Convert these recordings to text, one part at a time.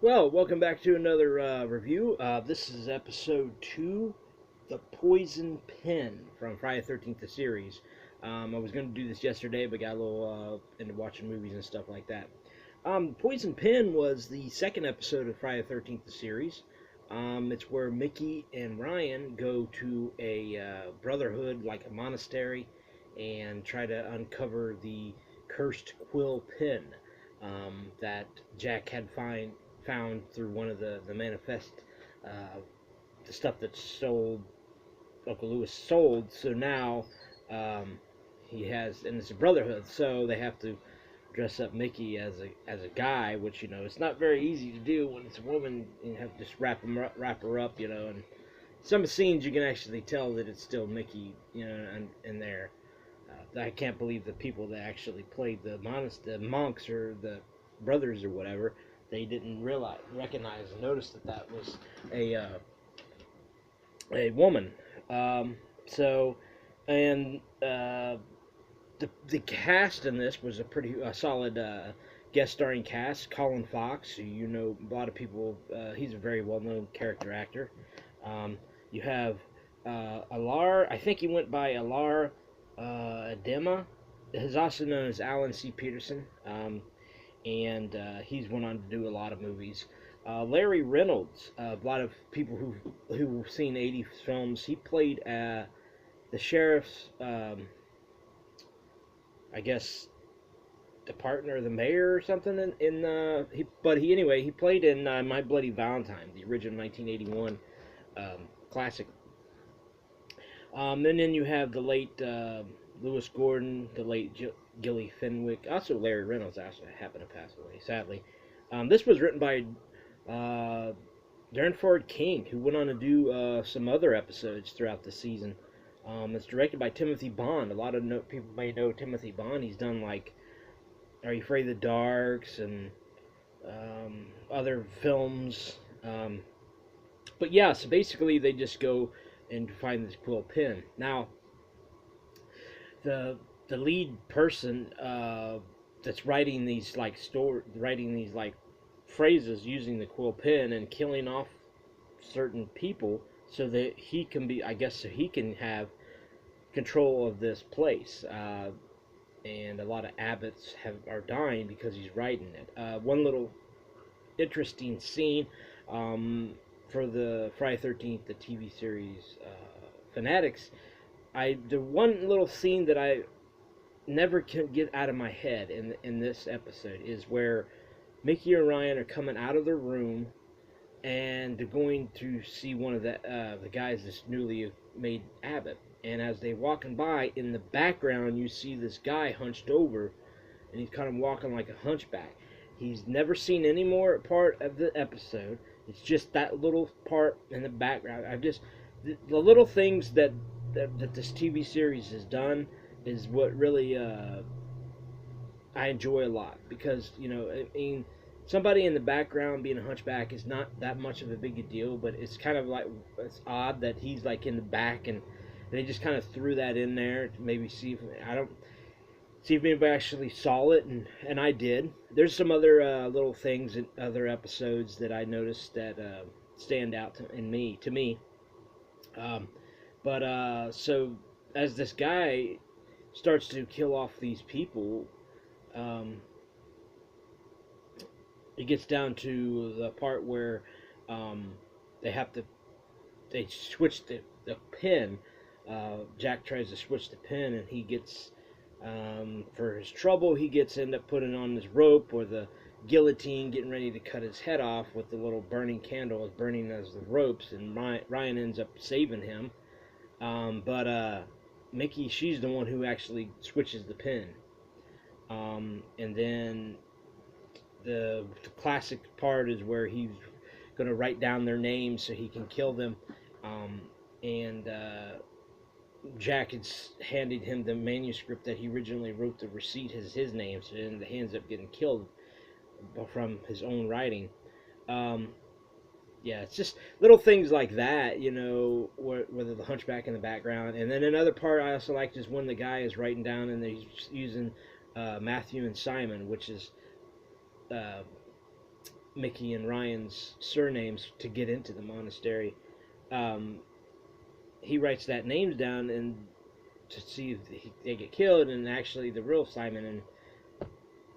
Well, welcome back to another review. This is episode 2, The Poison Pen from Friday the 13th, the series. I was going to do this yesterday, but got a little into watching movies and stuff like that. Poison Pen was the second episode of Friday the 13th, the series. It's where Micki and Ryan go to a brotherhood, like a monastery, and try to uncover the cursed Quill pen that Jack had found through one of the manifest, the stuff that sold Uncle Lewis sold. So now he has, and it's a brotherhood, so they have to dress up Micki as a guy, which it's not very easy to do when it's a woman. You have to just wrap her up, and some scenes you can actually tell that it's still Micki, in there. I can't believe the people that actually played the monks or the brothers or whatever, they didn't recognize and notice that was a woman. So, and the cast in this was a pretty solid guest starring cast. Colin Fox, who a lot of people, he's a very well known character actor. You have Alar, I think he went by Alar Adema. He's also known as Alan C. Peterson. And he's went on to do a lot of movies. Larry Reynolds, a lot of people who've seen 80s films, he played the sheriff's, I guess, the partner, the mayor or something. He played in My Bloody Valentine, the original 1981 classic. And then you have the late Lewis Gordon, the late Gilly Fenwick, also Larry Reynolds actually happened to pass away, sadly. This was written by Darren Ford King, who went on to do some other episodes throughout the season. It's directed by Timothy Bond. A lot of people may know Timothy Bond. He's done like Are You Afraid of the Darks and other films. But yeah, so basically they just go and find this Quill pen. Now, the lead person that's writing these phrases using the Quill pen and killing off certain people so that he can be, I guess, so he can have control of this place. And a lot of abbots are dying because he's writing it. One little interesting scene for the Friday 13th, the TV series fanatics. The one little scene that I never can get out of my head in this episode is where Micki and Ryan are coming out of the room and they're going to see one of the guys that's newly made abbot. And as they're walking by, in the background you see this guy hunched over, and he's kind of walking like a hunchback. He's never seen any more part of the episode. It's just that little part in the background. The little things that this TV series has done is what really I enjoy a lot, because I mean, somebody in the background being a hunchback is not that much of a big deal, but it's kind of like, it's odd that he's like in the back, and they just kind of threw that in there to maybe see if anybody actually saw it, and I did. There's some other little things in other episodes that I noticed that stand out to me. So as this guy starts to kill off these people, it gets down to the part where they switch the pin. Jack tries to switch the pin, and he gets, for his trouble, he end up putting on this rope or the guillotine, getting ready to cut his head off with the little burning candle, burning as the ropes, and Ryan ends up saving him. But Micki, she's the one who actually switches the pin. And then the classic part is where he's going to write down their names so he can kill them. And Jack has handed him the manuscript that he originally wrote. The receipt has his name, so then he ends up getting killed from his own writing. Yeah, it's just little things like that, whether the hunchback in the background. And then another part I also liked is when the guy is writing down and he's using Matthew and Simon, which is Micki and Ryan's surnames to get into the monastery. Um, he writes that names down and to see if they get killed, and actually the real Simon and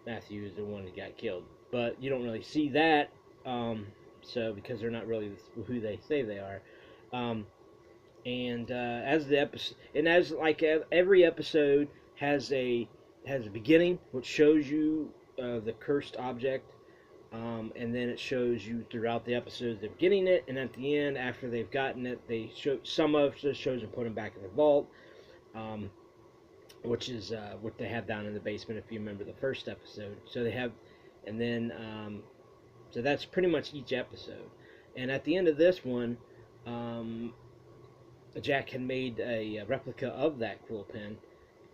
Matthew is the one that got killed. But you don't really see that, so because they're not really who they say they are. Um, and as the episode, and as like every episode has a beginning, which shows you the cursed object, and then it shows you throughout the episodes they're getting it, and at the end, after they've gotten it, they show some of it shows them put them back in the vault, um, which is what they have down in the basement if you remember the first episode. So they have, and then so that's pretty much each episode. And at the end of this one, Jack had made a replica of that quill pen,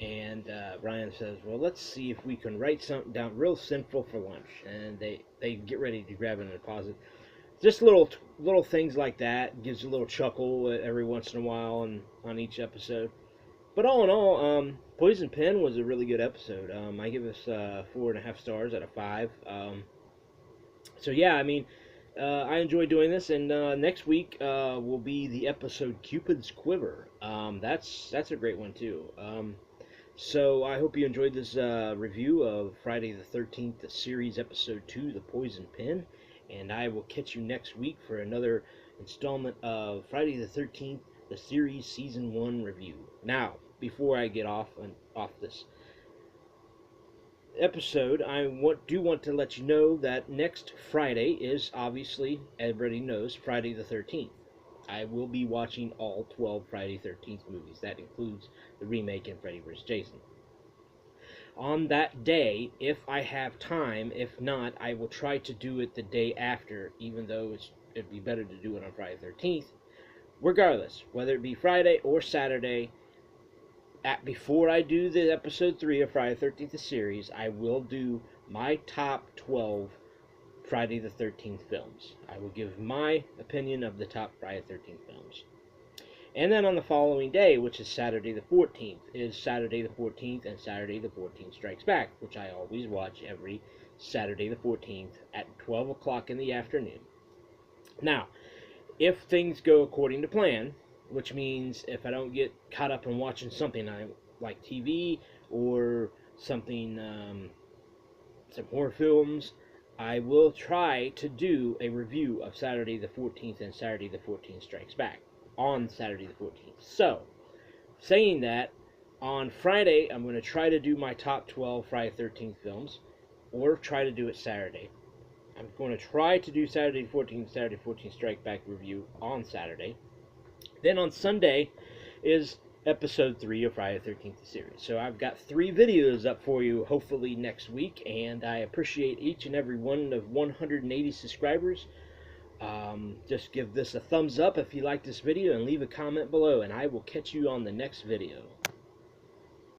and Ryan says, "Well, let's see if we can write something down real sinful for lunch." And they get ready to grab it and deposit. Just little things like that gives a little chuckle every once in a while on each episode. But all in all, Poison Pen was a really good episode. I give this 4.5 stars out of 5. So yeah, I mean, I enjoy doing this, and next week will be the episode Cupid's Quiver. That's a great one too. So I hope you enjoyed this review of Friday the 13th, the series episode 2, The Poison Pen, and I will catch you next week for another installment of Friday the 13th, the series season 1 review. Now, before I get off this episode, I do want to let you know that next Friday is, obviously, everybody knows, Friday the 13th. I will be watching all 12 Friday 13th movies. That includes the remake and Freddy vs. Jason. On that day, if I have time, if not, I will try to do it the day after, even though it'd be better to do it on Friday 13th. Regardless, whether it be Friday or Saturday, before I do the episode 3 of Friday the 13th series, I will do my top 12 Friday the 13th films. I will give my opinion of the top Friday the 13th films. And then on the following day, which is Saturday the 14th, is Saturday the 14th and Saturday the 14th Strikes Back, which I always watch every Saturday the 14th at 12 o'clock in the afternoon. Now, if things go according to plan, which means if I don't get caught up in watching something I like TV or something, some horror films, I will try to do a review of Saturday the 14th and Saturday the 14th Strikes Back on Saturday the 14th. So, saying that, on Friday, I'm going to try to do my top 12 Friday the 13th films, or try to do it Saturday. I'm going to try to do Saturday the 14th, Saturday the 14th Strike Back review on Saturday. Then on Sunday is episode 3 of Friday the 13th series. So I've got 3 videos up for you, hopefully next week, and I appreciate each and every one of 180 subscribers. Just give this a thumbs up if you like this video and leave a comment below, and I will catch you on the next video.